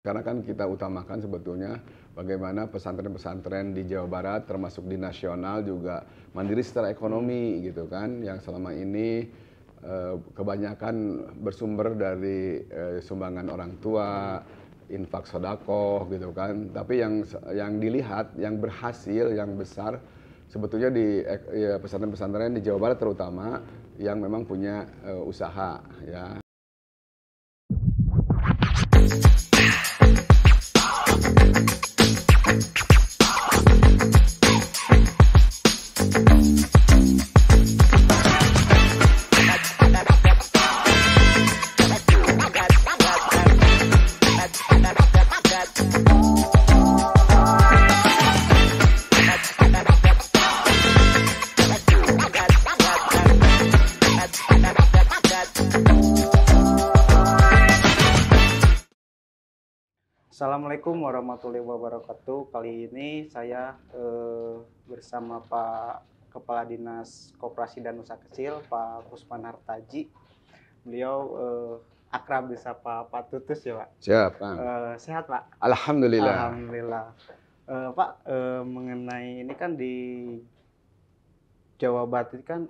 Karena kan kita utamakan sebetulnya bagaimana pesantren-pesantren di Jawa Barat termasuk di nasional juga mandiri secara ekonomi gitu kan, yang selama ini kebanyakan bersumber dari sumbangan orang tua, infak sedekah gitu kan. Tapi yang dilihat, yang berhasil, yang besar sebetulnya di ya, pesantren-pesantren di Jawa Barat terutama yang memang punya usaha ya. Assalamualaikum warahmatullahi wabarakatuh. Kali ini saya bersama Pak Kepala Dinas Koperasi dan Usaha Kecil, Pak Kusman Hartaji. Beliau akrab disapa Pak Tutus ya, Pak. Siap, Kang. Sehat, Pak? Alhamdulillah. Alhamdulillah. Pak, mengenai ini kan di Jawa Barat ini kan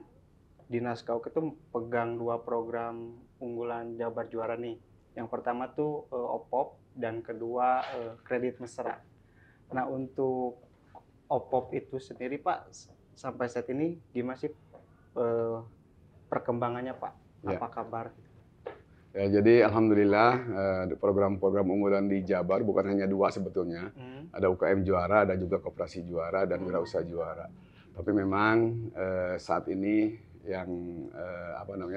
Dinas KUK itu pegang 2 program unggulan Jabar Juara nih. Yang pertama tuh OPOP dan kedua kredit mesra. Nah, untuk OPOP itu sendiri, Pak, sampai saat ini gimana sih perkembangannya, Pak? Ya. Apa kabar? Ya, jadi alhamdulillah program-program unggulan di Jabar bukan hanya 2 sebetulnya. Ada UKM juara, ada juga koperasi juara dan wirausaha juara. Tapi memang saat ini yang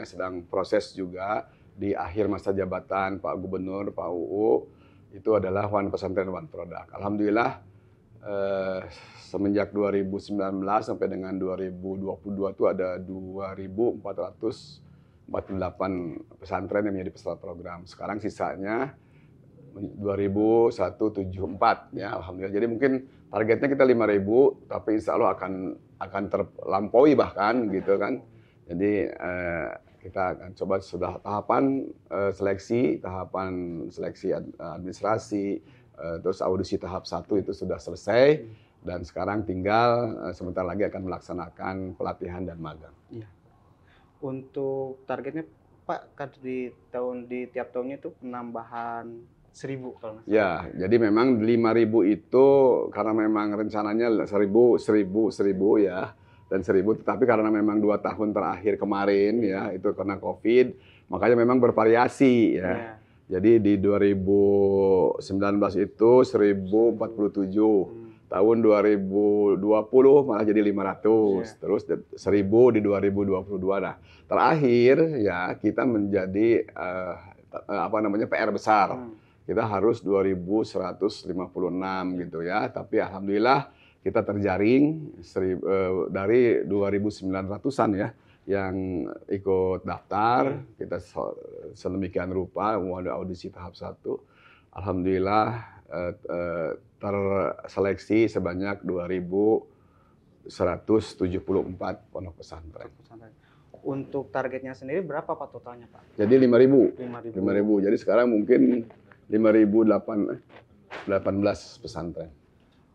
sedang proses juga di akhir masa jabatan Pak Gubernur, Pak UU, itu adalah One Pesantren One Product. Alhamdulillah semenjak 2019 sampai dengan 2022 itu ada 2.448 pesantren yang menjadi peserta program. Sekarang sisanya 2.174 ya, alhamdulillah. Jadi mungkin targetnya kita 5.000, tapi insya Allah akan terlampaui bahkan gitu kan. Jadi kita akan coba sudah tahapan seleksi administrasi, terus audisi tahap 1 itu sudah selesai dan sekarang tinggal sebentar lagi akan melaksanakan pelatihan dan magang. Iya. Untuk targetnya, Pak, kan di tiap tahunnya itu penambahan 1.000 kalau nggak salah. Ya, jadi memang 5.000 itu karena memang rencananya 1.000 ya. Dan 1.000, tetapi karena memang 2 tahun terakhir kemarin ya itu karena COVID, makanya memang bervariasi ya. Yeah. Jadi di 2019 itu 1.047, tahun 2020 malah jadi 500, terus 1.000 di 2022. Nah, terakhir ya kita menjadi PR besar. Kita harus 2.156 gitu ya, tapi alhamdulillah kita terjaring dari 2.900-an ya yang ikut daftar. Kita sedemikian rupa ada audisi tahap 1. Alhamdulillah terseleksi sebanyak 2.174 pondok pesantren. Untuk targetnya sendiri berapa, Pak, totalnya, Pak? Jadi 5.000. 5.000. Jadi sekarang mungkin 5.018 pesantren.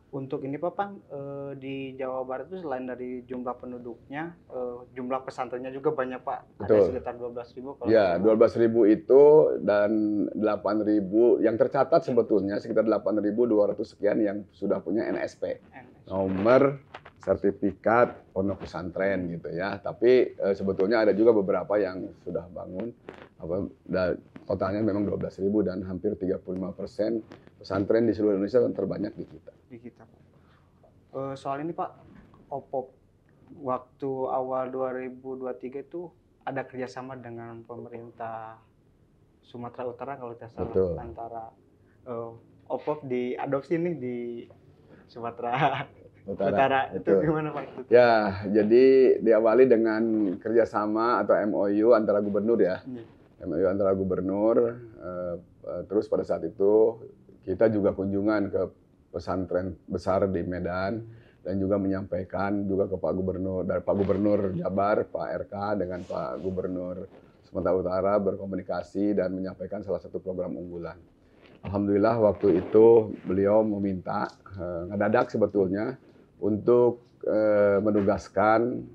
Untuk ini, Pak, di Jawa Barat itu selain dari jumlah penduduknya, jumlah pesantrennya juga banyak, Pak. Betul. Ada sekitar 12.000. Ya, 12.000 itu dan 8.000 yang tercatat sebetulnya sekitar 8.200 sekian yang sudah punya NSP. Nomor sertifikat pondok pesantren gitu ya. Tapi sebetulnya ada juga beberapa yang sudah bangun. Totalnya memang 12.000 dan hampir 35% pesantren di seluruh Indonesia yang terbanyak di kita. Soal ini, Pak, OPOP waktu awal 2023 itu ada kerjasama dengan pemerintah Sumatera Utara kalau tidak salah. Betul. Antara OPOP diadopsi nih di Sumatera Utara. Itu gimana, Pak? Ya, jadi diawali dengan kerjasama atau MOU antara gubernur ya. MOU antara gubernur, terus pada saat itu kita juga kunjungan ke pesantren besar di Medan dan juga menyampaikan juga ke Pak Gubernur, dari Pak Gubernur Jabar, Pak RK dengan Pak Gubernur Sumatera Utara berkomunikasi dan menyampaikan salah satu program unggulan. Alhamdulillah waktu itu beliau meminta ngedadak sebetulnya untuk menugaskan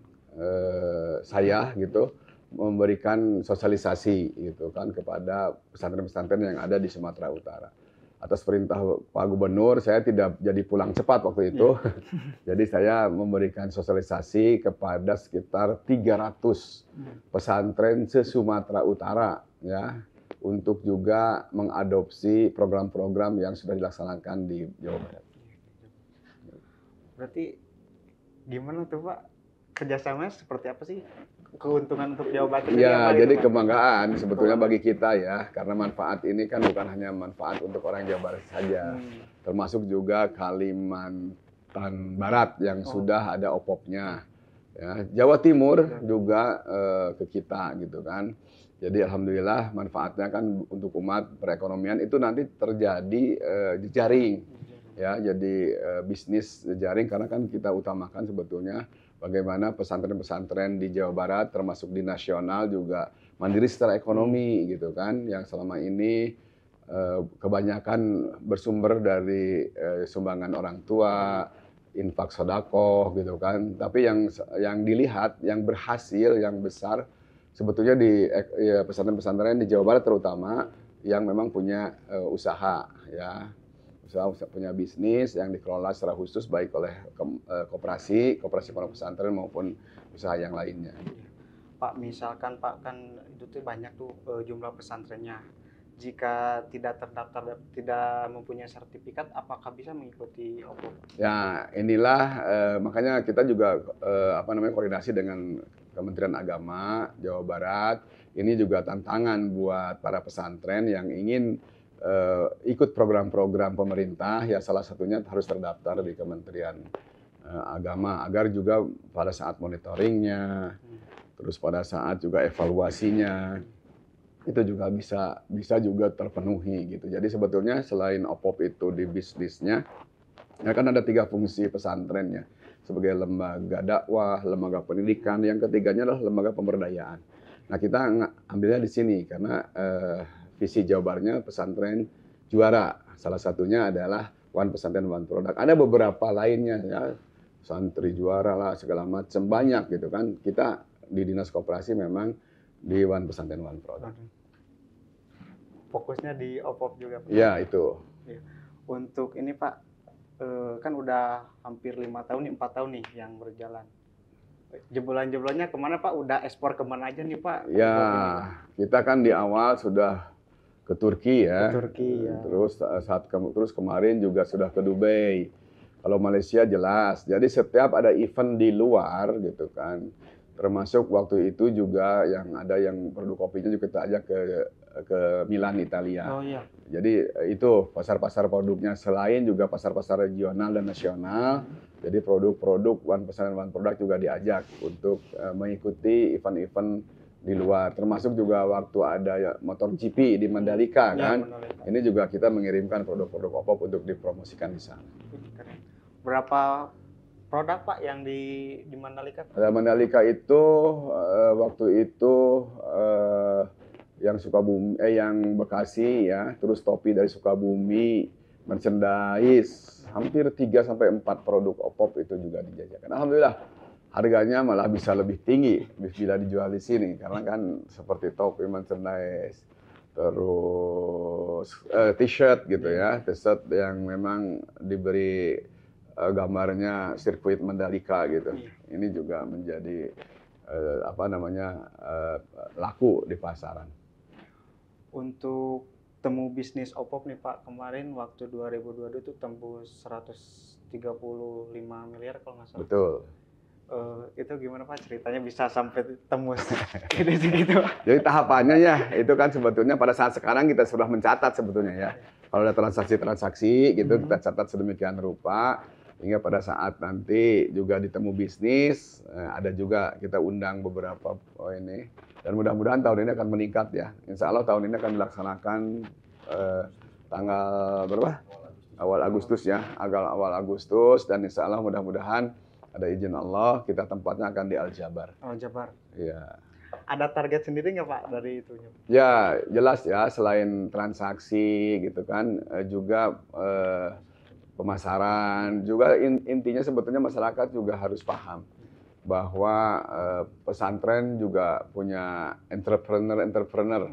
saya gitu memberikan sosialisasi gitu kan kepada pesantren-pesantren yang ada di Sumatera Utara. Atas perintah Pak Gubernur, saya tidak jadi pulang cepat waktu itu. Jadi saya memberikan sosialisasi kepada sekitar 300 pesantren se-Sumatera Utara ya untuk juga mengadopsi program-program yang sudah dilaksanakan di Jawa Barat. Berarti gimana tuh Pak? Kerjasamanya seperti apa sih? Keuntungan untuk Jawa Barat? Ya, jadi kebanggaan sebetulnya bagi kita ya, karena manfaat ini kan bukan hanya manfaat untuk orang Jawa Barat saja, termasuk juga Kalimantan Barat yang sudah ada OPOP-nya. Ya, Jawa Timur juga ke kita gitu kan. Jadi alhamdulillah manfaatnya kan untuk umat perekonomian itu nanti terjadi jejaring ya, jadi bisnis jejaring karena kan kita utamakan sebetulnya bagaimana pesantren-pesantren di Jawa Barat termasuk di nasional juga mandiri secara ekonomi gitu kan, yang selama ini kebanyakan bersumber dari sumbangan orang tua, infak sedekah gitu kan. Tapi yang dilihat, yang berhasil, yang besar sebetulnya di pesantren-pesantren di Jawa Barat terutama yang memang punya usaha ya. Usaha punya bisnis yang dikelola secara khusus baik oleh koperasi pondok pesantren maupun usaha yang lainnya. Pak, misalkan Pak kan itu tuh banyak tuh jumlah pesantrennya. Jika tidak terdaftar, tidak mempunyai sertifikat, apakah bisa mengikuti OPOP? Ya, inilah makanya kita juga koordinasi dengan Kementerian Agama Jawa Barat. Ini juga tantangan buat para pesantren yang ingin ikut program-program pemerintah, ya salah satunya harus terdaftar di Kementerian Agama agar juga pada saat monitoringnya, terus pada saat juga evaluasinya itu juga bisa juga terpenuhi gitu. Jadi sebetulnya selain OPOP itu di bisnisnya, ya kan ada 3 fungsi pesantrennya sebagai lembaga dakwah, lembaga pendidikan, yang ketiganya adalah lembaga pemberdayaan. Nah kita ambilnya di sini karena visi jawabannya pesantren juara. Salah satunya adalah One Pesantren One Product. Ada beberapa lainnya ya, santri juara lah segala macam banyak gitu kan. Kita di Dinas Koperasi memang di One Pesantren One Product. Fokusnya di OPOP juga Pak? Ya itu. Untuk ini Pak, kan udah hampir 5 tahun nih, 4 tahun nih yang berjalan. Jebolan-jebolannya kemana Pak? Udah ekspor kemana aja nih Pak? Ya, kita kan di awal sudah ke Turki ya. Ke Turki ya. Terus kemarin juga sudah ke Dubai. Kalau Malaysia jelas. Jadi setiap ada event di luar gitu kan. Termasuk waktu itu juga yang produk kopinya juga kita ajak ke Milan, Italia. Oh iya. Jadi itu pasar-pasar produknya, selain juga pasar-pasar regional dan nasional. Jadi produk-produk One Pesantren One Product juga diajak untuk mengikuti event-event di luar. Termasuk juga waktu ada motor GP di Mandalika kan. Mandalika. Ini juga kita mengirimkan produk-produk OPOP untuk dipromosikan di sana. Berapa produk Pak yang di Mandalika? Mandalika itu waktu itu yang Sukabumi, yang Bekasi ya, terus topi dari Sukabumi, merchandise, hampir 3-4 produk OPOP itu juga dijajakan. Alhamdulillah harganya malah bisa lebih tinggi bila dijual di sini karena kan seperti topi, merchandise, terus t-shirt gitu ya, t-shirt yang memang diberi gambarnya sirkuit Mandalika gitu. Ini juga menjadi laku di pasaran. Untuk temu bisnis OPOP nih Pak, kemarin waktu 2022 itu tembus 135 miliar kalau nggak salah. Betul. Itu gimana Pak ceritanya bisa sampai tembus gitu? Jadi tahapannya ya, itu kan sebetulnya pada saat sekarang kita sudah mencatat sebetulnya ya. Kalau ada transaksi-transaksi gitu kita catat sedemikian rupa hingga pada saat nanti juga ditemu bisnis, ada juga kita undang beberapa ini. Dan mudah-mudahan tahun ini akan meningkat ya. Insya Allah tahun ini akan dilaksanakan tanggal berapa? Awal Agustus ya, awal Agustus, dan insya Allah mudah-mudahan ada izin Allah kita tempatnya akan di Al Jabar. Al Jabar. Iya. ada target sendiri nggak Pak dari itunya? Ya, jelas ya, selain transaksi gitu kan, juga pemasaran, juga intinya sebetulnya masyarakat juga harus paham bahwa pesantren juga punya entrepreneur,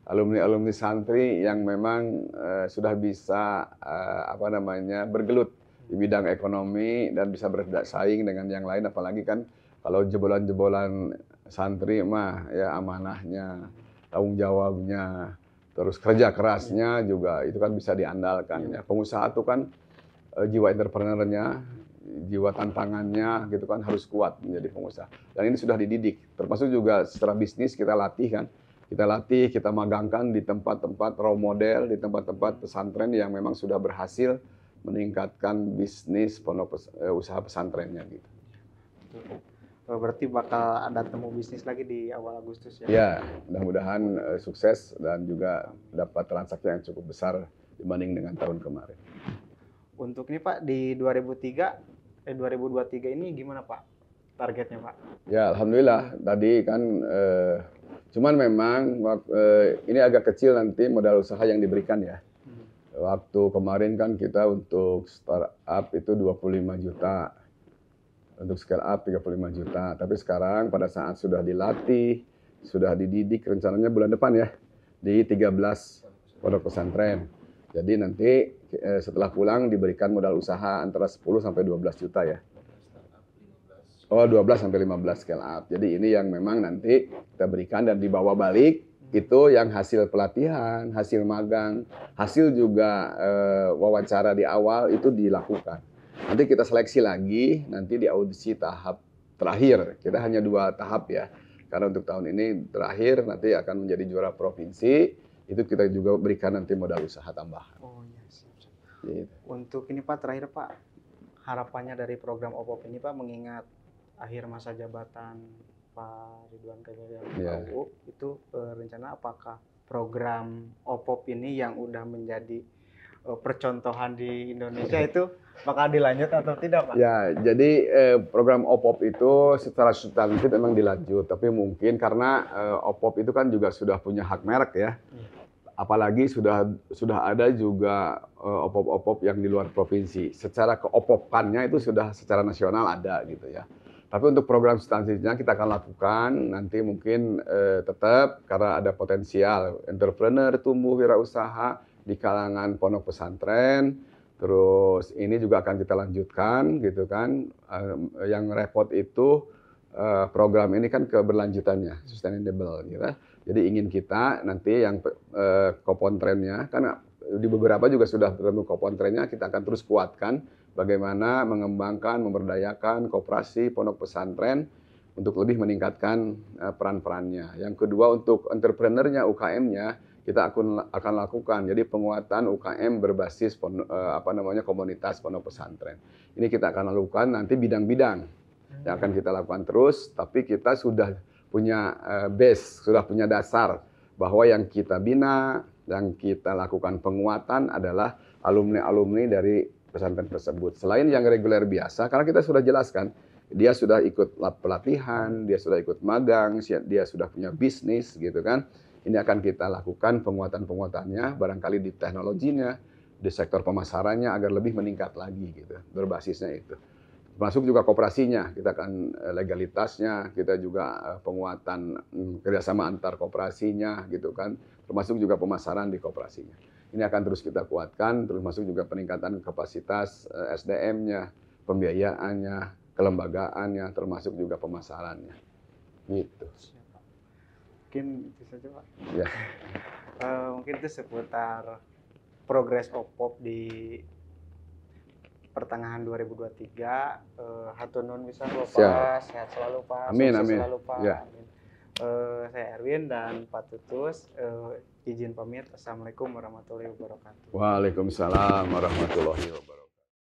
alumni-alumni santri yang memang sudah bisa bergelut di bidang ekonomi dan bisa bersaing dengan yang lain, apalagi kan kalau jebolan-jebolan santri mah ya amanahnya, tanggung jawabnya, terus kerja kerasnya juga itu kan bisa diandalkan ya. Pengusaha itu kan jiwa entrepreneurnya, jiwa tantangannya gitu kan harus kuat menjadi pengusaha. Dan ini sudah dididik, termasuk juga secara bisnis kita latih kan. Kita latih, kita magangkan di tempat-tempat role model, di tempat-tempat pesantren yang memang sudah berhasil meningkatkan bisnis usaha pesantrennya gitu. Berarti bakal ada temu bisnis lagi di awal Agustus ya? Ya, mudah-mudahan sukses dan juga dapat transaksi yang cukup besar dibanding dengan tahun kemarin. Untuk ini Pak, di 2023 ini gimana Pak targetnya Pak? Ya, alhamdulillah. Tadi kan, cuman memang ini agak kecil nanti modal usaha yang diberikan ya. Waktu kemarin kan kita untuk startup itu 25 juta. Untuk scale up 35 juta. Tapi sekarang pada saat sudah dilatih, sudah dididik, rencananya bulan depan ya, di 13 pondok pesantren. Jadi nanti setelah pulang diberikan modal usaha antara 10 sampai 12 juta ya. Oh, 12 sampai 15 scale up. Jadi ini yang memang nanti kita berikan dan dibawa balik, itu yang hasil pelatihan, hasil magang, hasil juga wawancara di awal itu dilakukan. Nanti kita seleksi lagi, nanti di audisi tahap terakhir. Kita hanya 2 tahap ya. Karena untuk tahun ini terakhir, nanti akan menjadi juara provinsi. Itu kita juga berikan nanti modal usaha tambahan. Oh iya, siap. Gitu. Untuk ini Pak, terakhir Pak, harapannya dari program OPOP ini Pak, mengingat akhir masa jabatan Pak Ridwan Kamil yang itu rencana apakah program OPOP ini yang udah menjadi percontohan di Indonesia itu bakal dilanjut atau tidak Pak? Ya, jadi program OPOP itu secara substantif memang dilanjut, tapi mungkin karena OPOP itu kan juga sudah punya hak merek ya. Apalagi sudah ada juga OPOP-OPOP yang di luar provinsi. Secara keopopannya itu sudah secara nasional ada gitu ya. Tapi untuk program substantifnya kita akan lakukan nanti mungkin tetap karena ada potensial entrepreneur tumbuh wirausaha di kalangan pondok pesantren. Terus ini juga akan kita lanjutkan gitu kan. Yang repot itu program ini kan keberlanjutannya, sustainable gitu. Jadi ingin kita nanti yang kopontrennya, karena di beberapa juga sudah bertemu kopontrennya, kita akan terus kuatkan bagaimana mengembangkan, memberdayakan koperasi pondok pesantren untuk lebih meningkatkan peran-perannya. Yang kedua untuk entrepreneurnya, UKM-nya, kita akan lakukan. Jadi penguatan UKM berbasis komunitas pondok pesantren. Ini kita akan lakukan nanti bidang-bidang yang akan kita lakukan terus. Tapi kita sudah punya base, sudah punya dasar bahwa yang kita bina, yang kita lakukan penguatan adalah alumni-alumni dari pesantren tersebut. Selain yang reguler biasa, karena kita sudah jelaskan, dia sudah ikut pelatihan, dia sudah ikut magang, dia sudah punya bisnis gitu kan. Ini akan kita lakukan penguatan-penguatannya, barangkali di teknologinya, di sektor pemasarannya agar lebih meningkat lagi gitu, berbasisnya itu. Termasuk juga koperasinya, kita akan legalitasnya, kita juga penguatan kerjasama antar koperasinya gitu kan, termasuk juga pemasaran di koperasinya. Ini akan terus kita kuatkan, termasuk juga peningkatan kapasitas SDM-nya, pembiayaannya, kelembagaannya, termasuk juga pemasarannya. Gitu. Mungkin itu saja Pak. Ya. Mungkin itu seputar progres OPOP di pertengahan 2023. Hatur nuhun pisan Bapak, sehat selalu Pak. Amin, sukses amin. Selalu Pak. Ya. Amin. Saya Erwin dan Pak Tutus izin pamit. Assalamualaikum warahmatullahi wabarakatuh. Waalaikumsalam warahmatullahi wabarakatuh.